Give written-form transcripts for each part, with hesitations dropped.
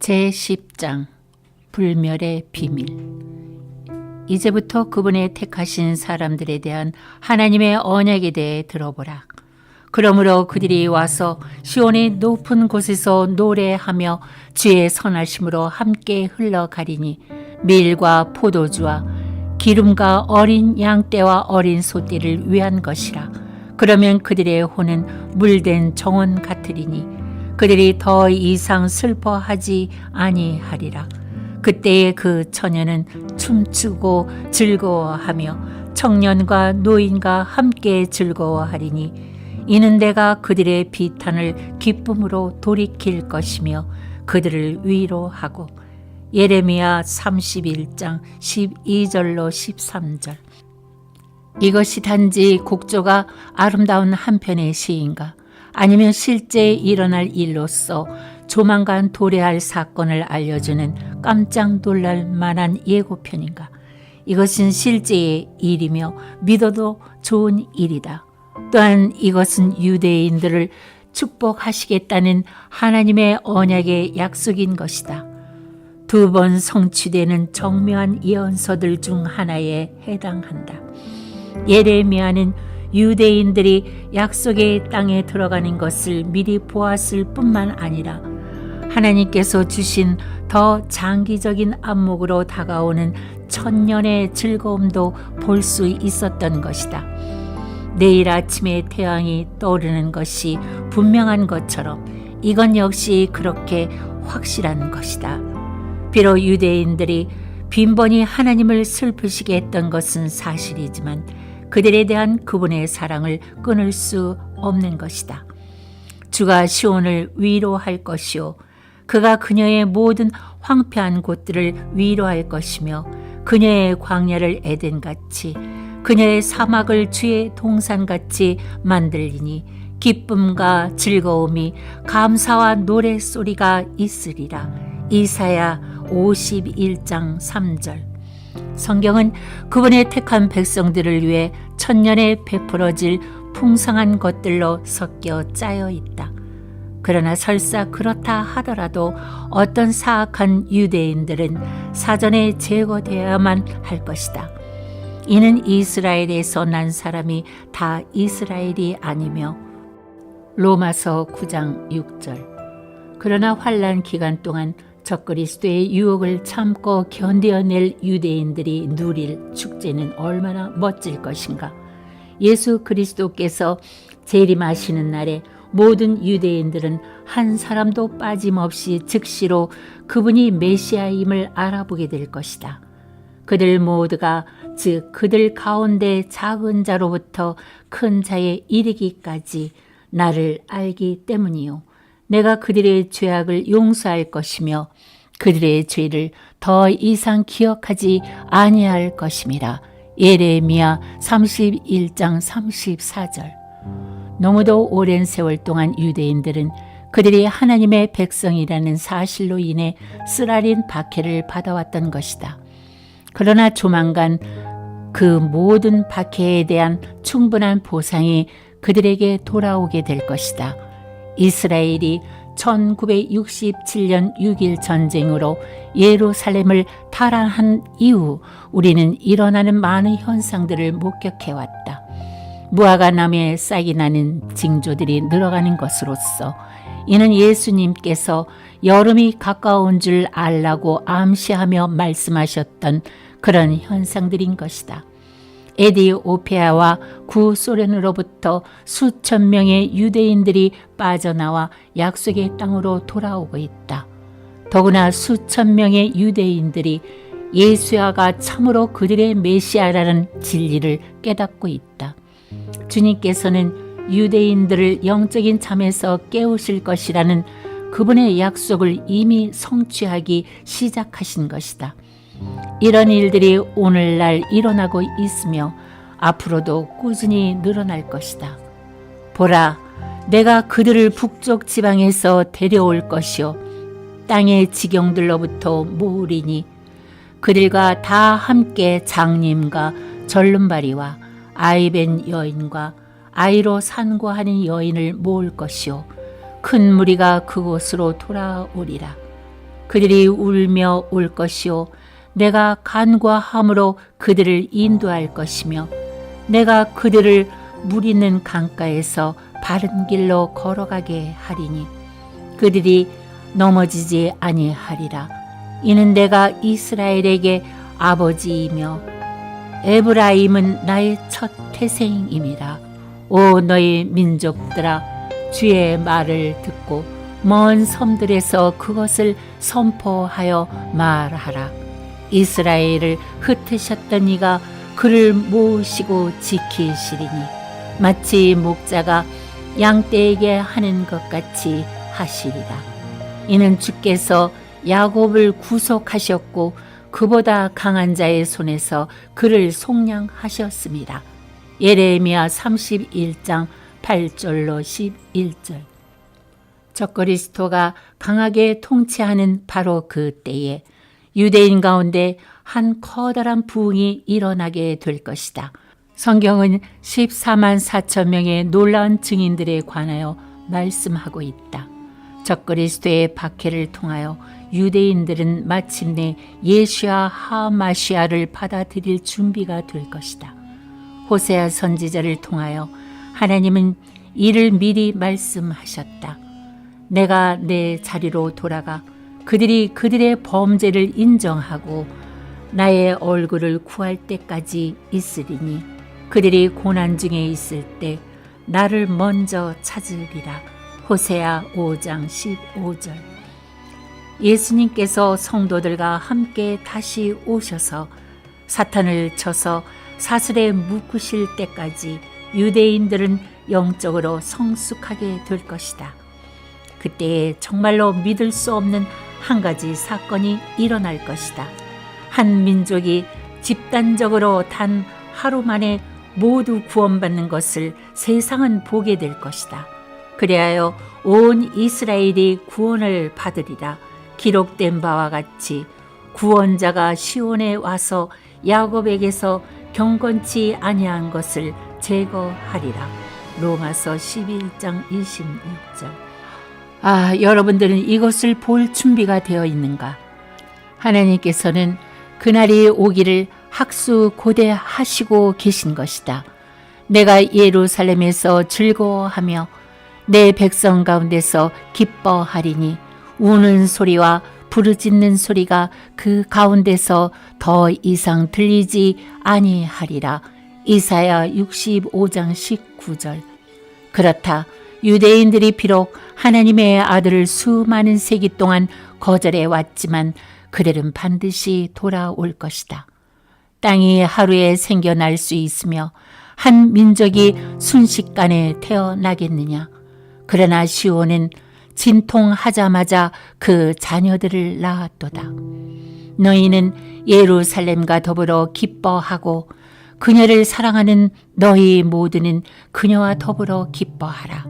제10장 불멸의 비밀. 이제부터 그분의 택하신 사람들에 대한 하나님의 언약에 대해 들어보라. 그러므로 그들이 와서 시온의 높은 곳에서 노래하며 주의 선하심으로 함께 흘러가리니 밀과 포도주와 기름과 어린 양떼와 어린 소떼를 위한 것이라. 그러면 그들의 혼은 물된 정원 같으리니 그들이 더 이상 슬퍼하지 아니하리라. 그때에 그 처녀는 춤추고 즐거워하며 청년과 노인과 함께 즐거워하리니 이는 내가 그들의 비탄을 기쁨으로 돌이킬 것이며 그들을 위로하고. 예레미야 31장 12절로 13절. 이것이 단지 곡조가 아름다운 한편의 시인가? 아니면 실제 일어날 일로서 조만간 도래할 사건을 알려주는 깜짝 놀랄 만한 예고편인가? 이것은 실제의 일이며 믿어도 좋은 일이다. 또한 이것은 유대인들을 축복하시겠다는 하나님의 언약의 약속인 것이다. 2번 성취되는 정묘한 예언서들 중 하나에 해당한다. 예레미야는 유대인들이 약속의 땅에 들어가는 것을 미리 보았을 뿐만 아니라 하나님께서 주신 더 장기적인 안목으로 다가오는 천년의 즐거움도 볼 수 있었던 것이다. 내일 아침에 태양이 떠오르는 것이 분명한 것처럼 이건 역시 그렇게 확실한 것이다. 비록 유대인들이 빈번히 하나님을 슬프시게 했던 것은 사실이지만 그들에 대한 그분의 사랑을 끊을 수 없는 것이다. 주가 시온을 위로할 것이요 그가 그녀의 모든 황폐한 곳들을 위로할 것이며 그녀의 광야를 에덴같이 그녀의 사막을 주의 동산같이 만들리니 기쁨과 즐거움이 감사와 노랫소리가 있으리라. 이사야 51장 3절. 성경은 그분의 택한 백성들을 위해 천년에 베풀어질 풍성한 것들로 섞여 짜여 있다. 그러나 설사 그렇다 하더라도 어떤 사악한 유대인들은 사전에 제거되어야만 할 것이다. 이는 이스라엘에서 난 사람이 다 이스라엘이 아니며 로마서 9장 6절. 그러나 환난 기간 동안 적그리스도의 유혹을 참고 견뎌낼 유대인들이 누릴 축제는 얼마나 멋질 것인가. 예수 그리스도께서 재림하시는 날에 모든 유대인들은 한 사람도 빠짐없이 즉시로 그분이 메시아임을 알아보게 될 것이다. 그들 모두가 즉 그들 가운데 작은 자로부터 큰 자에 이르기까지 나를 알기 때문이요 내가 그들의 죄악을 용서할 것이며 그들의 죄를 더 이상 기억하지 아니할 것임이라. 예레미야 31장 34절. 너무도 오랜 세월 동안 유대인들은 그들이 하나님의 백성이라는 사실로 인해 쓰라린 박해를 받아왔던 것이다. 그러나 조만간 그 모든 박해에 대한 충분한 보상이 그들에게 돌아오게 될 것이다. 이스라엘이 1967년 6.1 전쟁으로 예루살렘을 탈환한 이후 우리는 일어나는 많은 현상들을 목격해왔다. 무화과 나무에 싹이 나는 징조들이 늘어가는 것으로서 이는 예수님께서 여름이 가까운 줄 알라고 암시하며 말씀하셨던 그런 현상들인 것이다. 에디오피아와 구소련으로부터 수천 명의 유대인들이 빠져나와 약속의 땅으로 돌아오고 있다. 더구나 수천 명의 유대인들이 예수야가 참으로 그들의 메시아라는 진리를 깨닫고 있다. 주님께서는 유대인들을 영적인 잠에서 깨우실 것이라는 그분의 약속을 이미 성취하기 시작하신 것이다. 이런 일들이 오늘날 일어나고 있으며 앞으로도 꾸준히 늘어날 것이다. 보라, 내가 그들을 북쪽 지방에서 데려올 것이요 땅의 지경들로부터 모으리니 그들과 다 함께 장님과 절름발이와 아이벤 여인과 아이로 산고하는 여인을 모을 것이요 큰 무리가 그곳으로 돌아오리라. 그들이 울며 올 것이요 내가 간과함으로 그들을 인도할 것이며 내가 그들을 물 있는 강가에서 바른 길로 걸어가게 하리니 그들이 넘어지지 아니하리라. 이는 내가 이스라엘에게 아버지이며 에브라임은 나의 첫 태생임이라. 오 너희 민족들아, 주의 말을 듣고 먼 섬들에서 그것을 선포하여 말하라. 이스라엘을 흩으셨던 이가 그를 모으시고 지키시리니 마치 목자가 양떼에게 하는 것 같이 하시리라. 이는 주께서 야곱을 구속하셨고 그보다 강한 자의 손에서 그를 속량하셨습니다. 예레미야 31장 8절로 11절. 적그리스도가 강하게 통치하는 바로 그 때에 유대인 가운데 한 커다란 부흥이 일어나게 될 것이다. 성경은 14만 4천 명의 놀라운 증인들에 관하여 말씀하고 있다. 적그리스도의 박해를 통하여 유대인들은 마침내 예수와 하마시아를 받아들일 준비가 될 것이다. 호세아 선지자를 통하여 하나님은 이를 미리 말씀하셨다. 내가 내 자리로 돌아가 그들이 그들의 범죄를 인정하고 나의 얼굴을 구할 때까지 있으리니 그들이 고난 중에 있을 때 나를 먼저 찾으리라. 호세아 5장 15절. 예수님께서 성도들과 함께 다시 오셔서 사탄을 쳐서 사슬에 묶으실 때까지 유대인들은 영적으로 성숙하게 될 것이다. 그때에 정말로 믿을 수 없는 한 가지 사건이 일어날 것이다. 한 민족이 집단적으로 단 하루 만에 모두 구원받는 것을 세상은 보게 될 것이다. 그리하여 온 이스라엘이 구원을 받으리라. 기록된 바와 같이 구원자가 시온에 와서 야곱에게서 경건치 아니한 것을 제거하리라. 로마서 11장 26절. 여러분들은 이것을 볼 준비가 되어 있는가? 하나님께서는 그날이 오기를 학수고대하시고 계신 것이다. 내가 예루살렘에서 즐거워하며 내 백성 가운데서 기뻐하리니 우는 소리와 부르짖는 소리가 그 가운데서 더 이상 들리지 아니하리라. 이사야 65장 19절. 그렇다. 유대인들이 비록 하나님의 아들을 수많은 세기 동안 거절해 왔지만 그들은 반드시 돌아올 것이다. 땅이 하루에 생겨날 수 있으며 한 민족이 순식간에 태어나겠느냐. 그러나 시온은 진통하자마자 그 자녀들을 낳았도다. 너희는 예루살렘과 더불어 기뻐하고 그녀를 사랑하는 너희 모두는 그녀와 더불어 기뻐하라.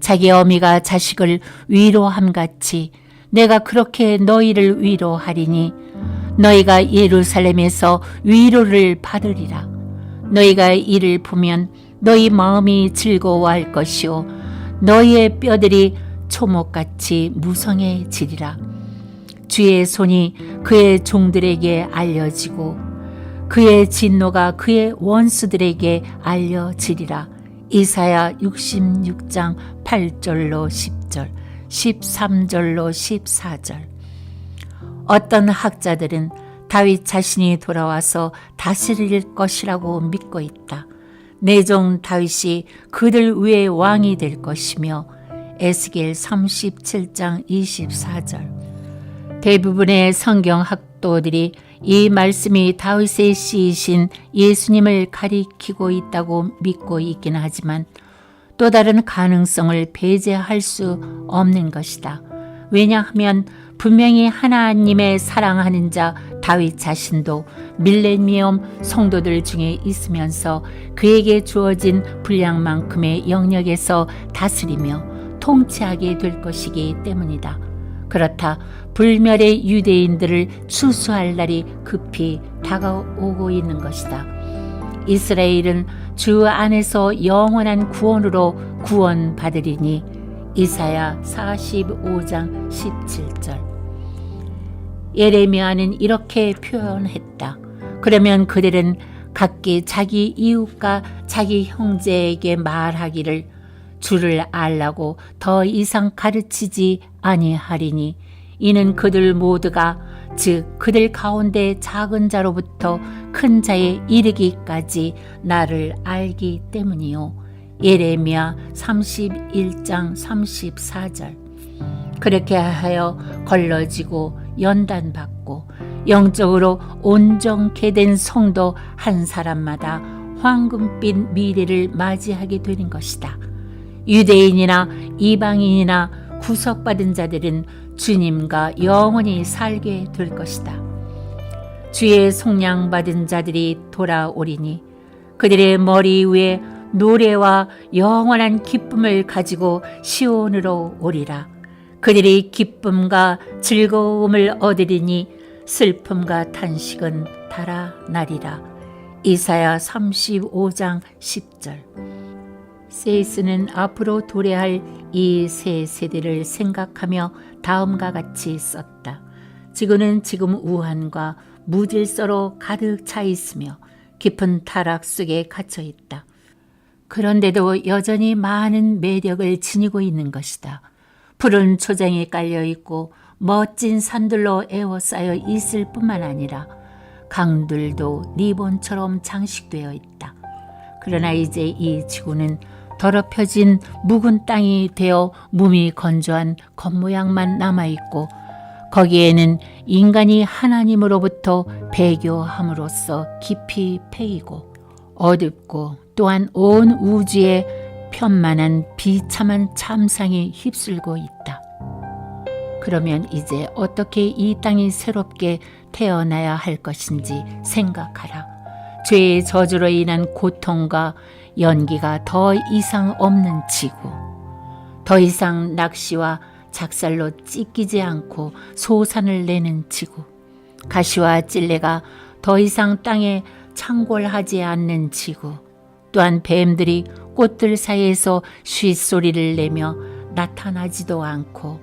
자기 어미가 자식을 위로함같이 내가 그렇게 너희를 위로하리니 너희가 예루살렘에서 위로를 받으리라. 너희가 이를 보면 너희 마음이 즐거워할 것이요 너희의 뼈들이 초목같이 무성해지리라. 주의 손이 그의 종들에게 알려지고 그의 진노가 그의 원수들에게 알려지리라. 이사야 66장 8절로 10절, 13절로 14절. 어떤 학자들은 다윗 자신이 돌아와서 다스릴 것이라고 믿고 있다. 내 종 다윗이 그들 위에 왕이 될 것이며 에스겔 37장 24절. 대부분의 성경 학도들이 이 말씀이 다윗의 씨이신 예수님을 가리키고 있다고 믿고 있긴 하지만 또 다른 가능성을 배제할 수 없는 것이다. 왜냐하면 분명히 하나님의 사랑하는 자 다윗 자신도 밀레니엄 성도들 중에 있으면서 그에게 주어진 분량만큼의 영역에서 다스리며 통치하게 될 것이기 때문이다. 그렇다. 불멸의 유대인들을 추수할 날이 급히 다가오고 있는 것이다. 이스라엘은 주 안에서 영원한 구원으로 구원받으리니 이사야 45장 17절. 예레미야는 이렇게 표현했다. 그러면 그들은 각기 자기 이웃과 자기 형제에게 말하기를 주를 알라고 더 이상 가르치지 아니하리니 이는 그들 모두가 즉 그들 가운데 작은 자로부터 큰 자에 이르기까지 나를 알기 때문이요. 예레미야 31장 34절. 그렇게 하여 걸러지고 연단받고 영적으로 온전케 된 성도 한 사람마다 황금빛 미래를 맞이하게 되는 것이다. 유대인이나 이방인이나 구속받은 자들은 주님과 영원히 살게 될 것이다. 주의 속량받은 자들이 돌아오리니 그들의 머리 위에 노래와 영원한 기쁨을 가지고 시온으로 오리라. 그들이 기쁨과 즐거움을 얻으리니 슬픔과 탄식은 달아나리라. 이사야 35장 10절. 세이스는 앞으로 도래할 이 세 세대를 생각하며 다음과 같이 썼다. 지구는 지금 우한과 무질서로 가득 차 있으며 깊은 타락 속에 갇혀 있다. 그런데도 여전히 많은 매력을 지니고 있는 것이다. 푸른 초장이 깔려 있고 멋진 산들로 에워싸여 있을 뿐만 아니라 강들도 리본처럼 장식되어 있다. 그러나 이제 이 지구는 더럽혀진 묵은 땅이 되어 몸이 건조한 겉모양만 남아있고 거기에는 인간이 하나님으로부터 배교함으로써 깊이 패이고 어둡고 또한 온 우주에 편만한 비참한 참상이 휩쓸고 있다. 그러면 이제 어떻게 이 땅이 새롭게 태어나야 할 것인지 생각하라. 죄의 저주로 인한 고통과 연기가 더 이상 없는 지구, 더 이상 낚시와 작살로 찢기지 않고 소산을 내는 지구, 가시와 찔레가 더 이상 땅에 창궐하지 않는 지구, 또한 뱀들이 꽃들 사이에서 쉿소리를 내며 나타나지도 않고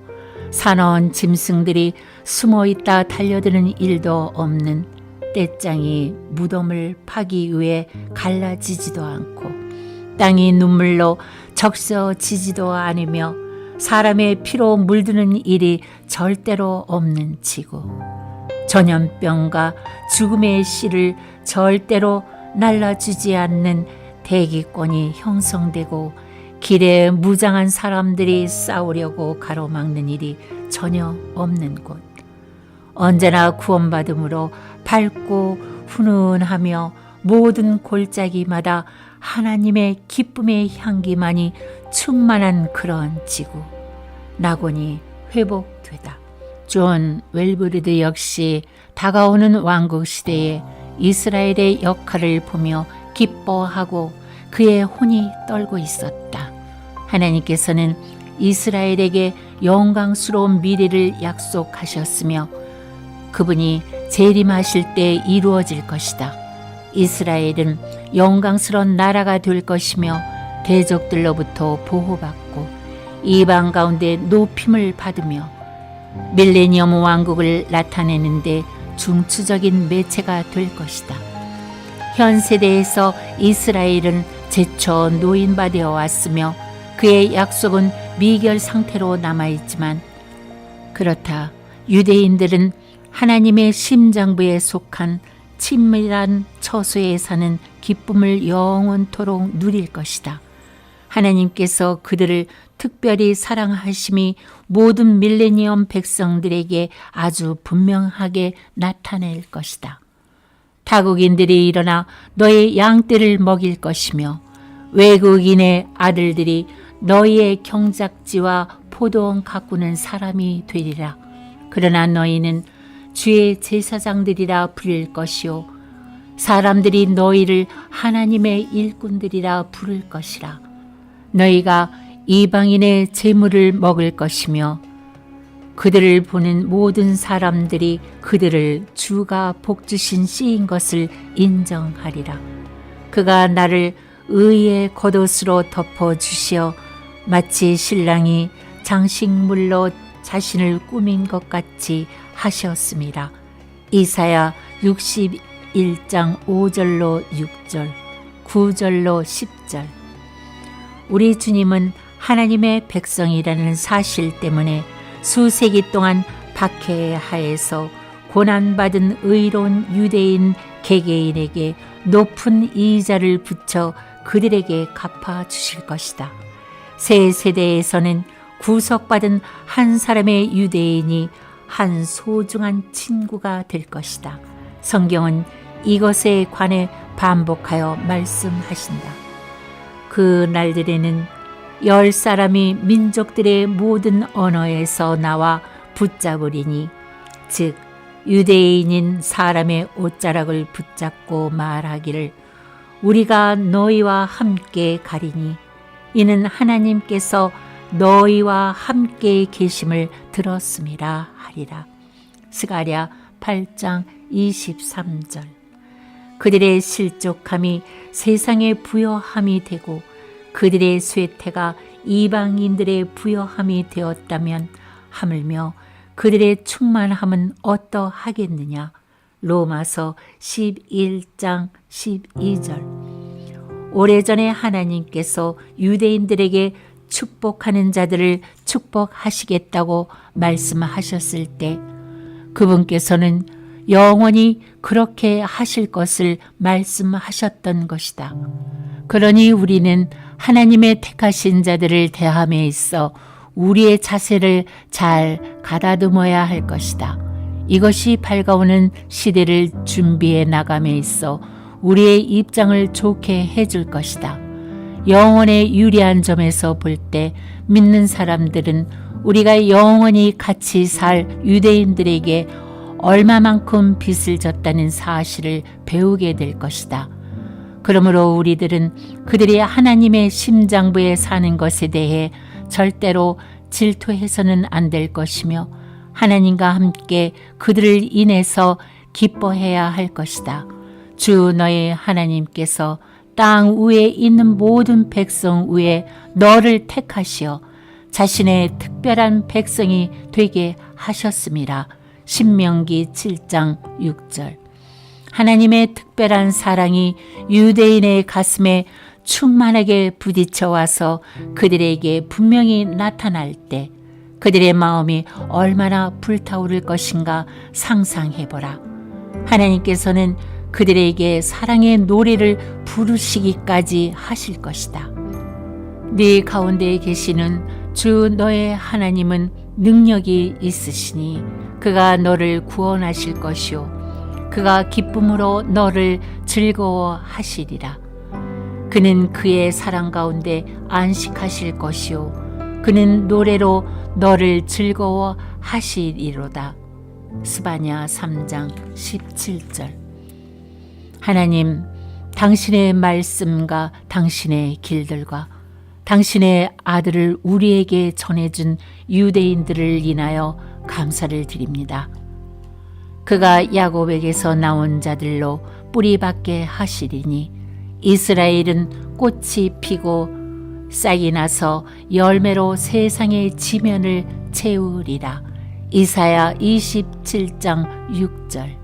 사나운 짐승들이 숨어있다 달려드는 일도 없는 떼짱이 무덤을 파기 위해 갈라지지도 않고 땅이 눈물로 적셔지지도 않으며 사람의 피로 물드는 일이 절대로 없는 지구, 전염병과 죽음의 씨를 절대로 날라주지 않는 대기권이 형성되고 길에 무장한 사람들이 싸우려고 가로막는 일이 전혀 없는 곳, 언제나 구원받음으로 밝고 훈훈하며 모든 골짜기마다 하나님의 기쁨의 향기만이 충만한 그런 지구, 낙원이 회복되다. 존 웰브리드 역시 다가오는 왕국 시대에 이스라엘의 역할을 보며 기뻐하고 그의 혼이 떨고 있었다. 하나님께서는 이스라엘에게 영광스러운 미래를 약속하셨으며 그분이 재림하실 때 이루어질 것이다. 이스라엘은 영광스러운 나라가 될 것이며 대적들로부터 보호받고 이방 가운데 높임을 받으며 밀레니엄 왕국을 나타내는데 중추적인 매체가 될 것이다. 현 세대에서 이스라엘은 제쳐 노인바되어 왔으며 그의 약속은 미결 상태로 남아있지만 그렇다. 유대인들은 하나님의 심장부에 속한 친밀한 처소에 사는 기쁨을 영원토록 누릴 것이다. 하나님께서 그들을 특별히 사랑하심이 모든 밀레니엄 백성들에게 아주 분명하게 나타낼 것이다. 타국인들이 일어나 너의 양떼를 먹일 것이며 외국인의 아들들이 너희의 경작지와 포도원 가꾸는 사람이 되리라. 그러나 너희는 주의 제사장들이라 불릴 것이요 사람들이 너희를 하나님의 일꾼들이라 부를 것이라. 너희가 이방인의 재물을 먹을 것이며 그들을 보는 모든 사람들이 그들을 주가 복주신 씨인 것을 인정하리라. 그가 나를 의의 겉옷으로 덮어주시어 마치 신랑이 장식물로 자신을 꾸민 것 같이 하셨습니다. 이사야 61장 5절로 6절, 9절로 10절. 우리 주님은 하나님의 백성이라는 사실 때문에 수세기 동안 박해하에서 고난받은 의로운 유대인 개개인에게 높은 이자를 붙여 그들에게 갚아주실 것이다. 새 세대에서는 구속받은 한 사람의 유대인이 한 소중한 친구가 될 것이다. 성경은 이것에 관해 반복하여 말씀하신다. 그 날들에는 10사람이 민족들의 모든 언어에서 나와 붙잡으리니, 즉 유대인인 사람의 옷자락을 붙잡고 말하기를 우리가 너희와 함께 가리니 이는 하나님께서 너희와 함께 계심을 들었음이라 하리라. 스가랴 8장 23절. 그들의 실족함이 세상의 부요함이 되고 그들의 쇠퇴가 이방인들의 부요함이 되었다면 하물며 그들의 충만함은 어떠하겠느냐. 로마서 11장 12절. 오래전에 하나님께서 유대인들에게 축복하는 자들을 축복하시겠다고 말씀하셨을 때 그분께서는 영원히 그렇게 하실 것을 말씀하셨던 것이다. 그러니 우리는 하나님의 택하신 자들을 대함에 있어 우리의 자세를 잘 가다듬어야 할 것이다. 이것이 밝아오는 시대를 준비해 나감에 있어 우리의 입장을 좋게 해줄 것이다. 영원의 유리한 점에서 볼 때 믿는 사람들은 우리가 영원히 같이 살 유대인들에게 얼마만큼 빚을 졌다는 사실을 배우게 될 것이다. 그러므로 우리들은 그들이 하나님의 심장부에 사는 것에 대해 절대로 질투해서는 안 될 것이며 하나님과 함께 그들을 인해서 기뻐해야 할 것이다. 주 너의 하나님께서 땅 위에 있는 모든 백성 위에 너를 택하시어 자신의 특별한 백성이 되게 하셨습니다. 신명기 7장 6절. 하나님의 특별한 사랑이 유대인의 가슴에 충만하게 부딪혀 와서 그들에게 분명히 나타날 때 그들의 마음이 얼마나 불타오를 것인가 상상해보라. 하나님께서는 그들에게 사랑의 노래를 부르시기까지 하실 것이다. 네 가운데 계시는 주 너의 하나님은 능력이 있으시니 그가 너를 구원하실 것이요 그가 기쁨으로 너를 즐거워하시리라. 그는 그의 사랑 가운데 안식하실 것이요 그는 노래로 너를 즐거워하시리로다. 스바냐 3장 17절. 하나님, 당신의 말씀과 당신의 길들과 당신의 아들을 우리에게 전해준 유대인들을 인하여 감사를 드립니다. 그가 야곱에게서 나온 자들로 뿌리박게 하시리니 이스라엘은 꽃이 피고 싹이 나서 열매로 세상의 지면을 채우리라. 이사야 27장 6절.